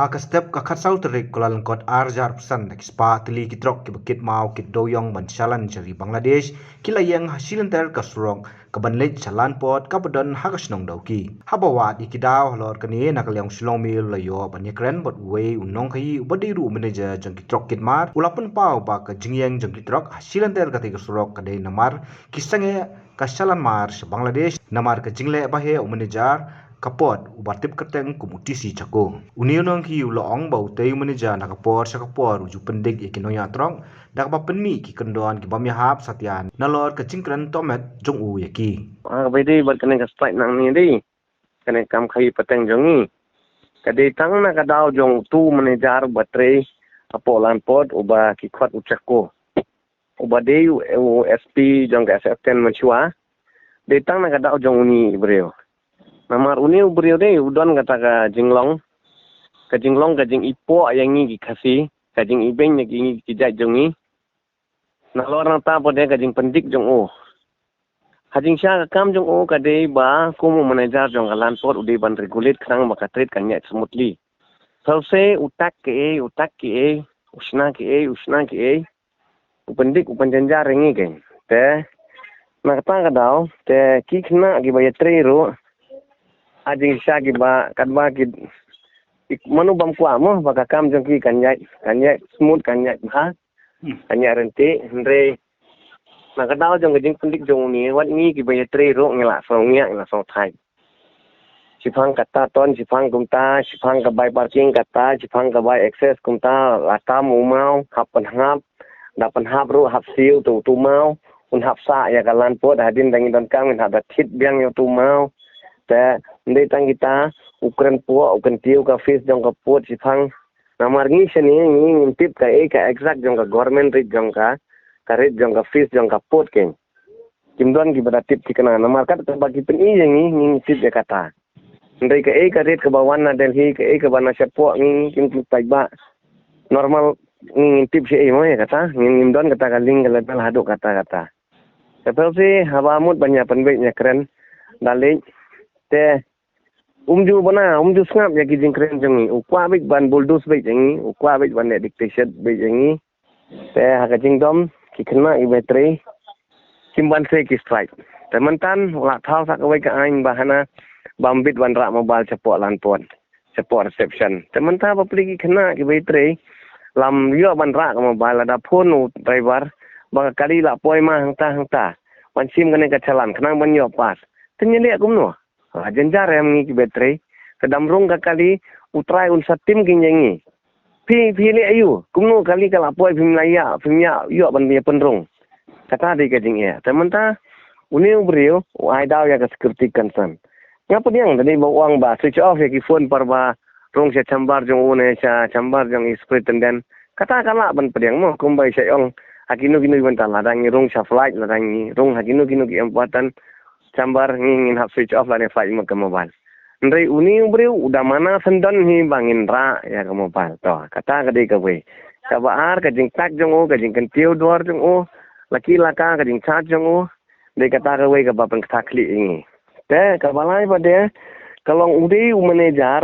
ka step ka khatsau terik kolan kot arjar pesan nak spa tili kitrok ki bukit mau kit doyong ban chalan jari Bangladesh kila yang hasilenter ka surong ka banlet chalan pot ka badon hagasnong dauki habawa di kidaw halor kani nakalyang silong mil layo banyakren bot we unong kai ubadiru manager jang kitrok kitmar ulapun pau ba ka jingyang jang kitrok hasilenter ka tiga surok ka dei namar kisange ka chalan mar Bangladesh namar ka jingle bahe manager kapot ubatip keteng kumutisi cako unionong ki uloong bau tei manager nakapor sakapor uju pendik ikinoya trong dakba penmi ki kendon ki bamya hap satyan nalor ka cingkran tomet jong u yaki bedi buat kena strike nang ni di kena kam khai pateng jongi kade tang na kadau jong tu manager batre apolan pot uba ki khwat uchako uba deu SP jong ka SFN machua de tang na kadau jong uni breu namar uni breu de udon kata ka jinglong ka jing ipo yang ni ki khasi ka jing ibeng ni ki jat jongi nalor na ta pode ka jing pendik jong o hajing sya kam jong o kade ba kumu manager jong alan pot ude ban regulate krang maka trade kan nyat smoothly se utak ke usna ke upendik upanjanjar ringi ke te nakta kadau te ki khna gi ba yetre ro hajing sya gi ba kadba ki manu bam kwa mo baka kam jong ki kan nyat smooth kan nyat ha kan nyat rente andre nakadao jong gajing pendik jong ni wat ni ki bayatri ro ngela so thai sipang kata ton sipang kumta sipang ka bai parking kata sipang ka bai access kumta latam umau hapan hap dapan hap ro hap siu tu mau un hap sa ya kalan pot hadin dangin don kang min hada thit biang yo tu mau te ndei tang kita ukran tiu ka face jong ka pot sipang namar ngi seni ngi tip ka exact jong ka government rate jong ka karet jong ka fish jong ka pot ken kimdon ki bada tip kikana namar kat ka bagi pen i yang ni tip ya kata ndai ka karet ka bawan na Delhi ka ka bana sepo ni kim pai ba normal ni tip si mo ya kata ngimdon kata ka ling ka level haduk kata seperti haba mut banyak penbek nya keren dalik te umju snap ya ki jing keren jong ni ukwa bik ban bulldoze bik jeng ni ukwa bik ban dictation bik jeng ni te ha ka jing dom ki kena ibetre kimban se ki strike tementan la thau sak wei ka ain bahana bambit wan ra mobile support lan pon support reception tementan papli ki kena ki betre lam yo ban ra ka mobile ada phone driver bang kali la poi ma hangta wan sim kane ka chalan khnang ban yo pas tenyele kum no ajenjar em ngi ki betre kedam rong ka kali utrai un satim ki nyengi pi le ayu kumno kali kala poi phimlaya yo ban dia penrong kata de ka jing ya tementa uni brio ai daw ya ka security concern ngapa diang tadi bawang ba switch off ya ki phone par ba rong se chambar jong une cha chambar jong superintendent kata kala ban pediang mo kumbai se ong hakino ban ta ladang rong sa flight ladang ni rong hakino ki empatan chambar ngin hap switch off la ne flight mo ka mobile ndai uni brio udah mana sendan hi bangin ra ya ka mobile to kata ka de ka we ka ba ar ka jing tak jong o ka jing kan tiu dor jong o laki laka ka jing chat jong o de kata ka we ka ba pen kata kli ini te ka balai ba de kalong udi manager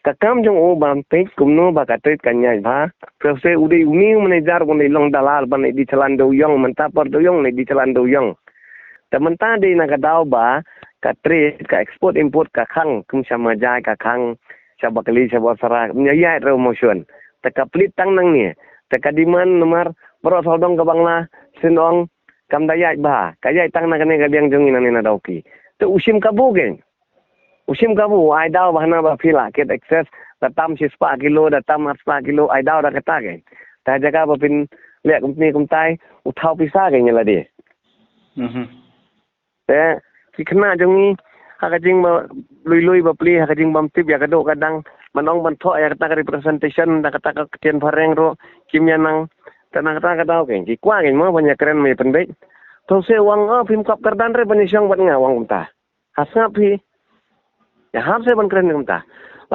ka kam jong o ban pe kumno ba ka tret kanya ba prose udi uni manager ko long dalal ban di chalan do yong menta par do yong di chalan do yong tementa de na ka daw ba ka trade ka export import ka khang kum sama jai ka khang sabakali sabasara nyaya ro motion ta ka plit tang nang ni ta ka demand nomor pro sodong ka bangla sinong kam daya ba ka yai tang na kane ka biang jong ina na dauki to usim ka bu ai daw bahana ba phila ket access datam si spa kilo datam spa kilo ai daw da kata ke ta jaga ba pin le company kumtai uthau pisa ke nyala de te ki khna jong ni ha ka jing ba lui ba pli ha ka jing bam tip ya ka do kadang manong ban tho ya kata ka representation da kata ka kien phareng ro kimya nang tanang kata ka daw ke ki kwa ke mo banyak keren me penbek to se wang phim kap kardan re bani syang bat nga wang kumta hasap hi ya hap se ban keren kumta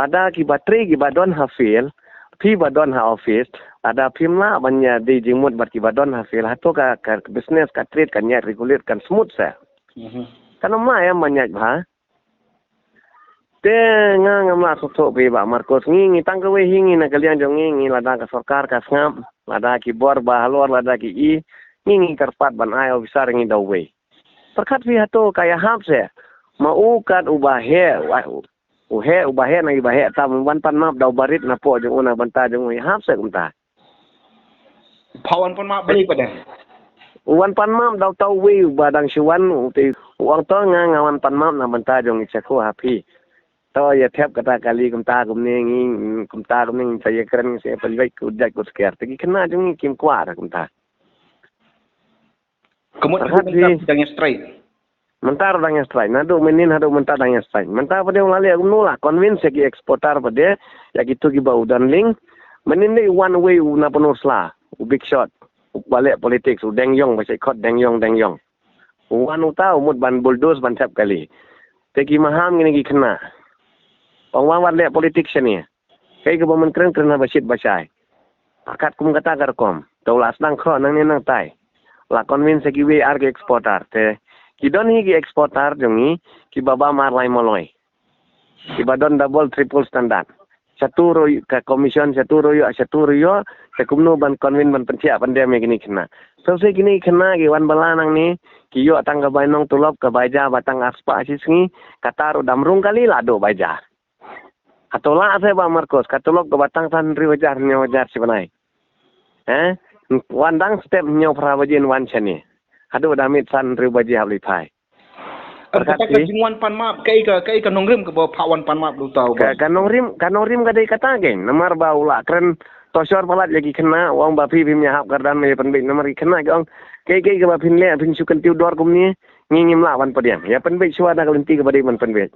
ada ki batri ki badon hafil phi badon ha office ada phimla banya di jingmut bat ki badon hafil hato ka business ka trade kan ya regulate kan smooth sa kana ma ya banyak ba te ngam la sok be ba Marcos ngi tang ke we hingi na kalian jong ngi lada ka sarkar ka ngam lada ki bor ba halor lada ki i ngi karpat ban ai officer ngi daw we perkat vi hato kaya hapse mau kat ubahe ubahe na ibahe tam wan pan map daw barit na po jong una banta jong we hapse kumta Pawan pun mak beli pada. wan pan map daw taw we badang siwan ti wang to ngawan pan map na banta jong i chako hapi to ya thep kata kali kumta kumning saya keren saya pelbaik kujak ko sekiar tegi kena jong kim kuar kumta Kemudian dengan straight. Mentar dang strike nado menin hado mentar dang strike mentar pada lali aku nula convince ki eksportar pada ya gitu ki bau dan link menin ni one way na penusla big shot balik politik su deng yong masih kot deng yong one uta umut ban bulldoze ban tap kali teki maham ngini ki kena pengwan lek politik sini kai ke bamen keren basit basai akat kum kata garkom taulas dang kho nang ni nang tai la convince ki we ar ki eksportar te ki don hi ki eksportar jongi ki baba marlai moloi ki badon double triple standard satu roy ka komision satu royo se kumno ban convince ban pencia pandem gini kena so se gini kena ki wan balanang ni ki yo tang ka bainong tulop ka baja batang aspa asis ni katar damrung kali lado baja atola ase ba Marcos katolok ka batang san wajar si banai wandang step nyaw prawajin wan chani hadu damit san baji habli pai Kata jinguan pan map kai ka nongrim ke bawa pawan pan map lu tahu ba. Kanongrim kadai kata gen namar baula keren tosor palat lagi kena wang bapi bim nyahap kardan me penbik namar kena gong kai ke bapin le pin sukan tiu dor kumni ngingim lawan padiam ya penbik suada kalenti ke badai man penbik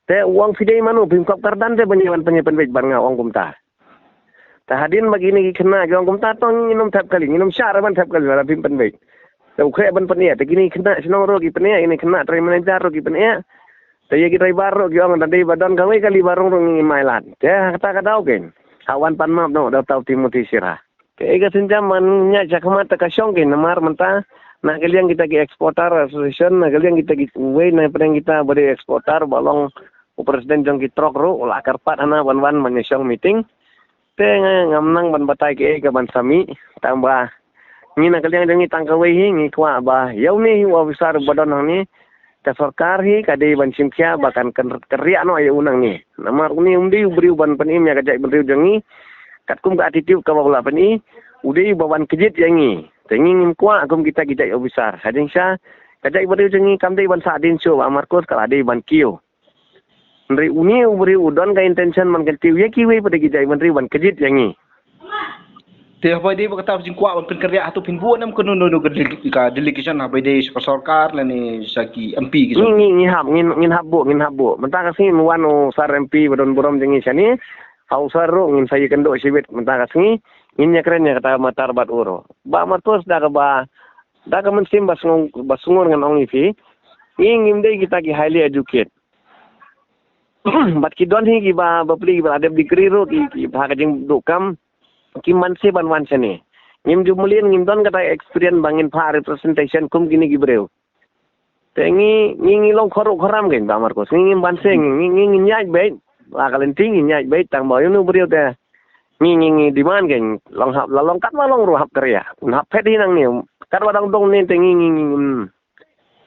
te wang fidei manu bim kop kardan te banyawan penbik bar nga wang kumta tahadin begini kena gong kumta tong nginum tap kali nginum syar ban tap kali la bim penbik te ukhe ban penia te gini kena sinong ro ki penia ini kena trai manager ro ki penia te ye ki trai bar ro ki ong tadi badan gawe kali barong ro ngi mailat te kata kadau gen awan pan map no da tau Timothy Sirah ke ga sinjam man nya jakma ta kasyong gen namar menta na kalian kita ki eksportar association na kalian kita ki we na pedang kita bari eksportar balong presiden jong ki trok ro la karpat ana wan manyesyong meeting te ngamnang ban batai ke ban sami tambah ngina kalian jangi tangkawe ngi kwa ba yauni wa besar badan ni ka sarkar hi kade ban simkia bahkan keria no ya unang ni namar uni umdi beri ban penim ya kajai beri jangi katkum ka attitude ka bawla pani udi bawan kejit yangi tengi ngim kwa akum kita kajai besar hading sya kajai beri jangi kamdei ban sadin so Marcos kala dei ban kio Nri uni beri udon ka intention man keltiu ye kiwe pada kajai beri ban kejit yangi Te apa dia berkata jing kuat pin kerja atau pin buat nam kono no ka delegation apa dia sarkar lani saki MP gitu. Ngin habbo. Mentang kasi muano sar MP badon borom jengi sani. Hau sarro ngin saya kendo sibit mentang kasi ngin nya keren nya kata matar bat uro. Ba matos da ka mensim basungon ngan ong ifi. Ngin dei kita ki highly educate. Bat ki don hi ki ba bapli ba adep degree ro ki bha ka jing dokam ki manse banwan sene ngim jumulin ngim don kata experience bangin pha representation kum gini gibreu tengi ngi long khoro kharam gen ba Marcos ngi banse ngi nyaj be la kalen tingi nyaj be tang ba yunu breu te ngi demand gen long hap la long kat ma long ru hap kerja hap phet hinang ni kat wadang dong ni tengi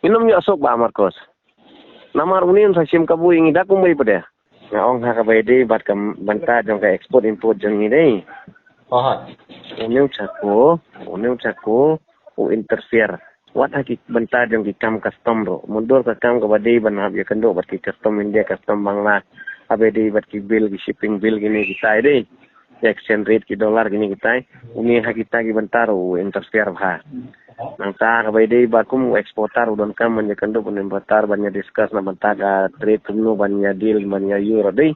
inum yo sok ba Marcos namar unin sa sim kabu ngi dakum be pada ngaong ha ka be de bat kam banta jong ka export import jong ni dei Uneu cako, interfere. What haki benta jong ki kam custom ro. Mundur ka kam ka badai ban hab ya kendo bat ki custom India custom Bangla. Abedi bat ki bill ki shipping bill gini kita dei. Exchange rate ki dollar gini kita. Uni haki ta ki benta ro interfere bha. Nang ta ka badai bakum eksportar udon kam ban ya kendo ban importar ban ya discuss na benta ka trade kumno ban ya deal ban ya euro dei.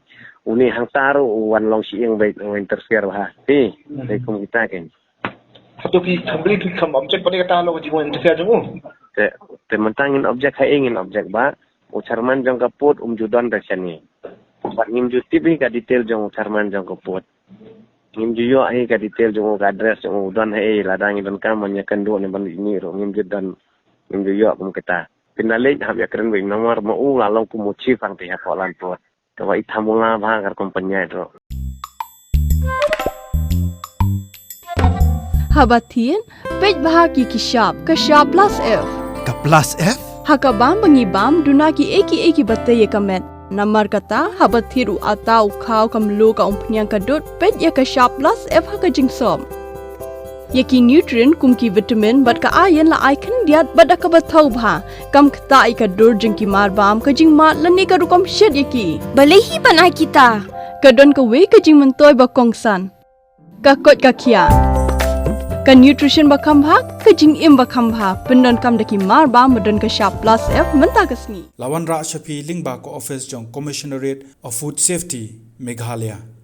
Uni hang taru wan long si yang baik interfere ha dei kum kita ken Hatu ki kambli ki kam object pada kata lo jinguan interfere jongu te mentangin objek ha ingin objek ba ucarman jong kaput judon resani bat ngim juti bi ka detail jong ucarman jong kaput ngim juyo ai ka detail jong ka address jong udon ha ladang idon kam nya kendo ni ban ini ro ngim judon ngim juyo kum kita pinalej hab ya keren wi nomor mau lalong kum chief ang ti ha kolan pot Kawai thamula bhagar kompanya itu. Habatin, pej bahagi kishab plus F. Ka plus F? Hakabam bangibam dunaki eki bataye kamet. Namar kata habathiru atau kau kamlu ka umpnyang kadut pej ya kishab plus F haka jingsom. Yaki nutrient kumki vitamin bat ka ayan la icon diat bat ka bathau bha kam kta ka dur jingki marbam ka jing mat lani ka rukom shed yaki. Balehi banai kita. Kadon ka we ka jing mentoy ba kongsan. Ka kot ka kia. Ka nutrition ba khambha ka jing im ba khambha pendon kam daki mar ba medon ka sharp plus F menta kasni Lawan Ra Shapi Lingba ko office jong Commissionerate of Food Safety Meghalaya.